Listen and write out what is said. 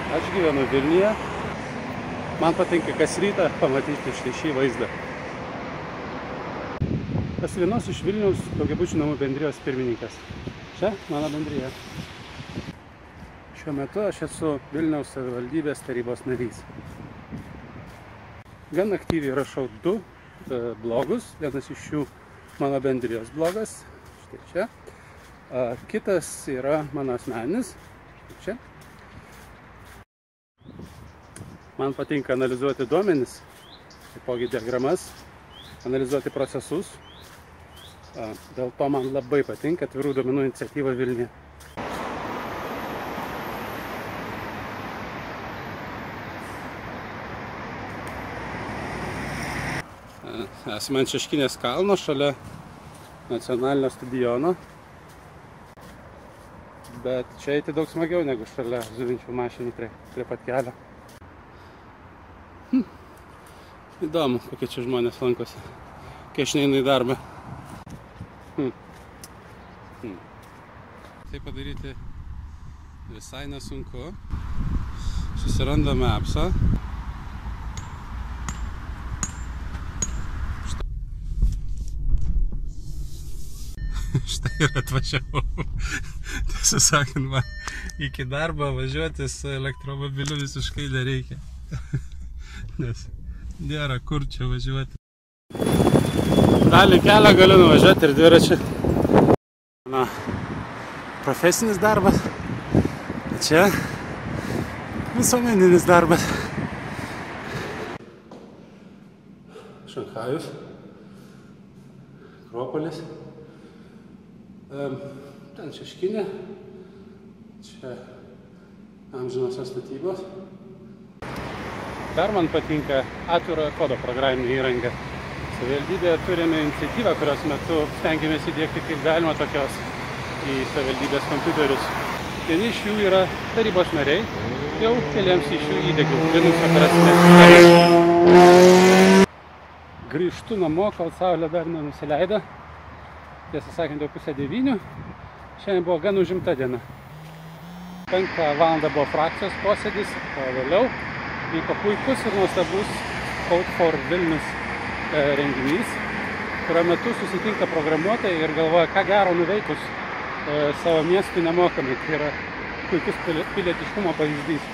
Aš gyvenu Vilniuje. Man patinka kas rytą pamatyti štai šį vaizdą. Esu vienos iš Vilniaus daugiabučių namų bendrijos pirmininkės. Čia mano bendrija. Šiuo metu aš esu Vilniaus savivaldybės tarybos narys. Gan aktyviai rašau 2 blogus. Vienas iš jų mano bendrijos blogas. Štai čia. Kitas yra mano asmeninis. Čia. Man patinka analizuoti duomenis, taipogi diagramas, analizuoti procesus. Dėl to man labai patinka atvirų duomenų iniciatyva Vilniuje. Esame ant Šeškinės kalno šalia nacionalinio stadiono, bet čia eiti daug smagiau negu šalia zuvinčių mašinų prie pat kelio. Įdomu, kokie čia žmonės lankosi, kai aš neinu į darbą. Tai padaryti visai nesunku. Susirandame appsą. Štai ir atvažiavau. Tiesą sakant, man iki darbo važiuoti su elektromobiliu visiškai nereikia. Nes nėra kur čia važiuoti. Dalį kelio galiu nuvažiuoti ir dviračiu. Mano profesinis darbas. Čia visuomeninis darbas. Šanchajus. Akropolis. Ten Šeškinė. Čia amžinosios statybos. Dar man patinka atvirojo kodo programinė įranga. Savivaldybėje turime iniciatyvą, kurios metu stengiamės įdiegti kaip galima tokios į savivaldybės kompiuterius. Vieni iš jų yra tarybos nariai, jau keliems iš jų įdiegiau Linux operacinės sistemas. Grįžtu namo, kol saulė dar nenusileido. Tiesą sakant, jau 8:30. Šiandien buvo gan užimta diena. 5 valandą buvo frakcijos posėdis, o vėliau vyko puikus ir nuostabus Code for Vilnius renginys, kurio metu susitinka programuotojai ir galvoja, ką gero nuveikus savo miestui nemokamai. Tai yra puikus pilietiškumo pavyzdys.